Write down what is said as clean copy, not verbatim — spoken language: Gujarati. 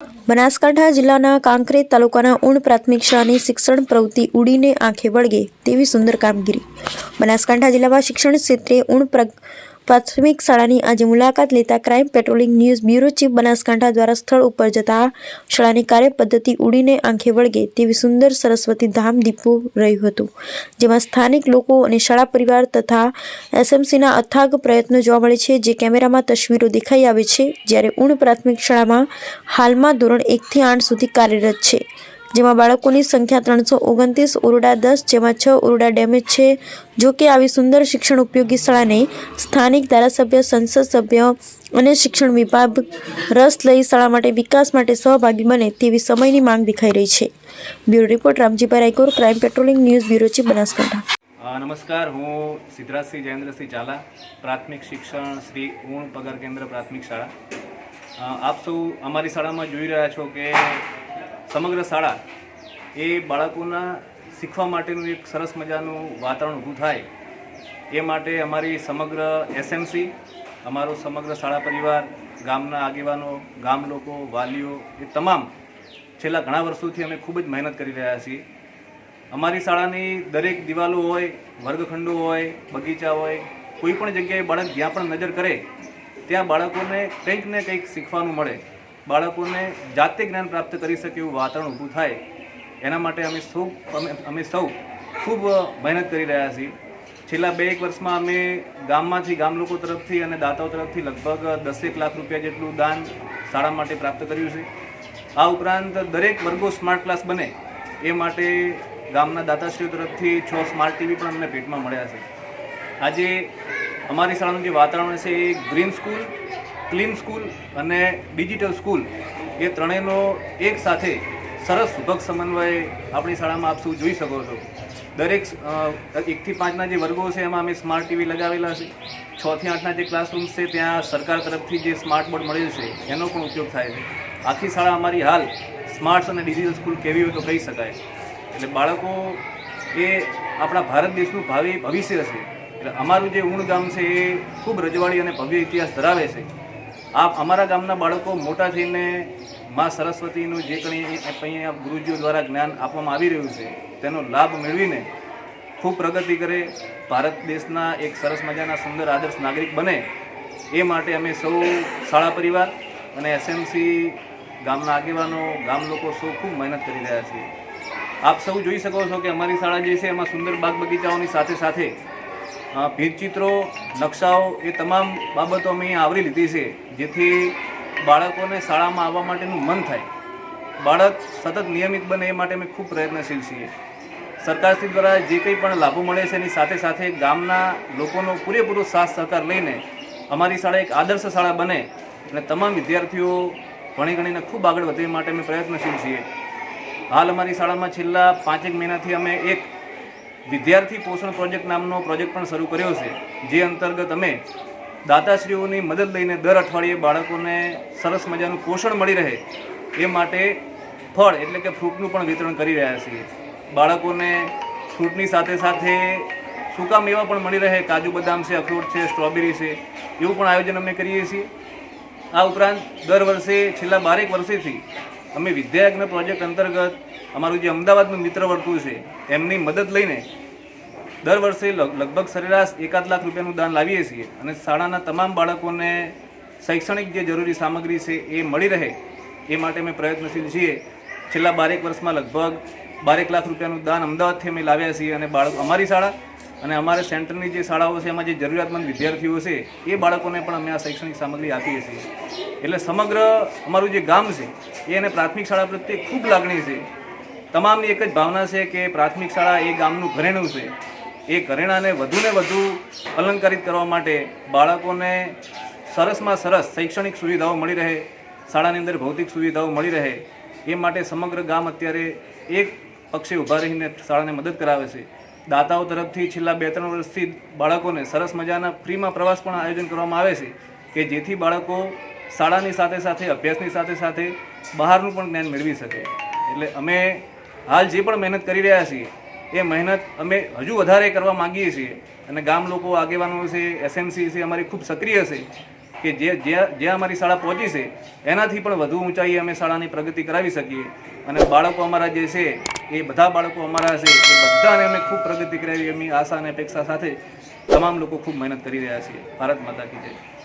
બનાસકાંઠા જિલ્લાના કાંકરેજ તાલુકાના ઊણ પ્રાથમિક શાળાની શિક્ષણ પ્રવૃત્તિ ઉડીને આંખે વળગે તેવી સુંદર કામગીરી। બનાસકાંઠા જિલ્લામાં શિક્ષણ ક્ષેત્રે ઊણ પ્રાથમિક શાળાની આજે મુલાકાત લેતા crime patrolling news bureau chief Banaskantha દ્વારા સ્થળ ઉપર જતા શાળાની કાર્યપદ્ધતિ ઉડીને આંખે વળગે તેવી સુંદર સરસ્વતી ધામ દીપવું રહ્યું હતું, જેમાં સ્થાનિક લોકો અને શાળા પરિવાર તથા એસએમસીના અથાગ પ્રયત્નો જોવા મળે છે, જે કેમેરામાં તસવીરો દેખાઈ આવે છે। જ્યારે ઊણ પ્રાથમિક શાળામાં હાલમાં ધોરણ 1 થી 8 સુધી કાર્યરત છે, જેમાં બાળકોની સંખ્યા 329, ઓરડા 10, જેમાં 6 ઓરડા ડેમેજ છે। જો કે આવી સુંદર શિક્ષણ ઉપયોગી શાળાને સ્થાનિક ધારાસભ્ય, સંસદ સભ્ય અને શિક્ષણ વિભાગ રસ લઈ શાળા માટે વિકાસ માટે સહભાગી બને તેવી સમયની માંગ દેખાઈ રહી છે। Bureau report Ramjibhai Raykor, crime patrolling news bureau chief Banaskantha. નમસ્કાર, હું સિદ્ધરાજસિંહ જયેન્દ્રસિંહ ઝાલા, પ્રાથમિક શિક્ષણ શ્રી ઊણ પગાર કેન્દ્ર પ્રાથમિક શાળા। આપ સૌ અમારી શાળામાં જોઈ રહ્યા છો કે સમગ્ર શાળા એ બાળકોના શીખવા માટેનું એક સરસ મજાનું વાતાવરણ ઊભું થાય એ માટે અમારી સમગ્ર એસએમસી, અમારો સમગ્ર શાળા પરિવાર, ગામના આગેવાનો, ગામ લોકો, વાલીઓ એ તમામ છેલ્લા ઘણા વર્ષોથી અમે ખૂબ જ મહેનત કરી રહ્યા છીએ। અમારી શાળાની દરેક દિવાલો હોય, વર્ગખંડો હોય, બગીચા હોય, કોઈ પણ જગ્યાએ બાળક જ્યાં પણ નજર કરે ત્યાં બાળકોને કંઈક ને કંઈક શીખવાનું મળે, બાળકોને જાતે જ્ઞાન પ્રાપ્ત કરી શકે એવું વાતાવરણ ઊભું થાય એના માટે અમે સૌ ખૂબ મહેનત કરી રહ્યા છીએ। છેલ્લા 2-1 વર્ષમાં અમે ગામમાંથી, ગામ લોકો તરફથી અને દાતાઓ તરફથી લગભગ 10 લાખ રૂપિયા જેટલું દાન શાળા માટે પ્રાપ્ત કર્યું છે। આ ઉપરાંત દરેક વર્ગો સ્માર્ટ ક્લાસ બને એ માટે ગામના દાતાશ્રીઓ તરફથી 6 સ્માર્ટ ટીવી પણ અમને ભેટમાં મળ્યા છે। આજે અમારી શાળાનું જે વાતાવરણ છે એ ગ્રીન સ્કૂલ, ક્લીન સ્કૂલ અને ડિજિટલ સ્કૂલ એ ત્રણેયનો એક સાથે સરસ સુભગ સમન્વય આપણી શાળામાં આપ સૌ જોઈ શકો છો। દરેક 1 થી 5ના જે વર્ગો છે એમાં અમે સ્માર્ટ ટીવી લગાવેલા છે। 6 થી 8ના જે ક્લાસરૂમ્સ છે ત્યાં સરકાર તરફથી જે સ્માર્ટ બોર્ડ મળેલ છે એનો પણ ઉપયોગ થાય છે। આખી શાળા અમારી હાલ સ્માર્ટ અને ડિજિટલ સ્કૂલ કેવી હોય તો કહી શકાય। એટલે બાળકો એ આપણા ભારત દેશનું ભવિષ્ય છે। એટલે અમારું જે ઊણ ગામ છે એ ખૂબ રજવાડી અને ભવ્ય ઇતિહાસ ધરાવે છે। અમારા ગામના બાળકો મોટા થઈને મા સરસ્વતીનું જે કંઈ અહીંયા ગુરુજીઓ દ્વારા જ્ઞાન આપવામાં આવી રહ્યું છે તેનો લાભ મેળવીને ખૂબ પ્રગતિ કરે, ભારત દેશના એક સરસ મજાના સુંદર આદર્શ નાગરિક બને એ માટે અમે સૌ શાળા પરિવાર અને એસએમસી, ગામના આગેવાનો, ગામ લોકો સૌ ખૂબ મહેનત કરી રહ્યા છીએ। આપ સૌ જોઈ શકો છો કે અમારી શાળા જે છે એમાં સુંદર બાગ બગીચાઓની સાથે સાથે ભીંતચિત્રો, નકશાઓ એ તમામ બાબતો અમે આવરી લીધી છે, જેથી બાળકોને શાળામાં આવવા માટેનું મન થાય, બાળક સતત નિયમિત બને એ માટે અમે ખૂબ પ્રયત્નશીલ છીએ। સરકારશ્રી દ્વારા જે કંઈ પણ લાભો મળે છે એની સાથે સાથે ગામના લોકોનો પૂરેપૂરો સાથ સહકાર લઈને અમારી શાળા એક આદર્શ શાળા બને અને તમામ વિદ્યાર્થીઓ ભણી ગણીને ખૂબ આગળ વધે એ માટે અમે પ્રયત્નશીલ છીએ। હાલ અમારી શાળામાં છેલ્લા 5-1 મહિનાથી અમે એક વિદ્યાર્થી પોષણ પ્રોજેક્ટ નામનો પ્રોજેક્ટ પણ શરૂ કર્યો છે, જે અંતર્ગત અમે દાતાશ્રીઓની મદદ લઈને દર અઠવાડિયે બાળકોને સરસ મજાનું પોષણ મળી રહે એ માટે ફળ એટલે કે ફ્રૂટનું પણ વિતરણ કરી રહ્યા છીએ। બાળકોને ફ્રૂટની સાથે સાથે સૂકા મેવા પણ મળી રહે, કાજુ બદામ છે, અખરોટ છે, સ્ટ્રોબેરી છે, એવું પણ આયોજન અમે કરીએ છીએ। આ ઉપરાંત દર વર્ષે છેલ્લા 12 વર્ષેથી અમે વિદ્યાયજ્ઞ પ્રોજેક્ટ અંતર્ગત અમારું જે અમદાવાદનું મિત્ર વર્તુળ છે એમની મદદ લઈને દર વર્ષે લગભગ સરેરાશ 1 લાખ રૂપિયાનું દાન લાવીએ છીએ અને શાળાના તમામ બાળકોને શૈક્ષણિક જે જરૂરી સામગ્રી છે એ મળી રહે એ માટે અમે પ્રયત્નશીલ છીએ। છેલ્લા 12 વર્ષમાં લગભગ 12 લાખ રૂપિયાનું દાન અમદાવાદથી અમે લાવ્યા છીએ અને અમારી શાળા અને અમારા સેન્ટરની જે શાળાઓ છે એમાં જે જરૂરિયાતમંદ વિદ્યાર્થીઓ છે એ બાળકોને પણ અમે આ શૈક્ષણિક સામગ્રી આપીએ છીએ। એટલે સમગ્ર અમારું જે ગામ છે એ એને પ્રાથમિક શાળા પ્રત્યે ખૂબ લાગણી છે। તમામની એક જ ભાવના છે કે પ્રાથમિક શાળા એ ગામનું ઘરેણું છે, એ ઘરેણાને વધુને વધુ અલંકારિત કરવા માટે બાળકોને સરસમાં સરસ શૈક્ષણિક સુવિધાઓ મળી રહે, શાળાની અંદર ભૌતિક સુવિધાઓ મળી રહે એ માટે સમગ્ર ગામ અત્યારે એક પક્ષે ઊભા રહીને શાળાને મદદ કરાવે છે। દાતાઓ તરફથી છેલ્લા 2-3 વર્ષથી બાળકોને સરસ મજાના ફ્રીમાં પ્રવાસ પણ આયોજન કરવામાં આવે છે કે જેથી બાળકો શાળાની સાથે સાથે અભ્યાસની સાથે સાથે બહારનું પણ જ્ઞાન મેળવી શકે। એટલે અમે હાલ જે પણ મહેનત કરી રહ્યા છીએ એ મહેનત અમે હજુ વધારે કરવા માગીએ છીએ અને ગામ લોકો, આગેવાનો છે, એસએમસી છે, અમારી ખૂબ સક્રિય છે કે જે અમારી શાળા પહોંચી છે એનાથી પણ વધુ ઊંચાઈએ અમે શાળાની પ્રગતિ કરાવી શકીએ અને બાળકો અમારા જે છે એ બધા બાળકો અમારા છે એ બધાને અમે ખૂબ પ્રગતિ કરાવી એમની આશા અને અપેક્ષા સાથે તમામ લોકો ખૂબ મહેનત કરી રહ્યા છીએ. ભારત માતા કી જય.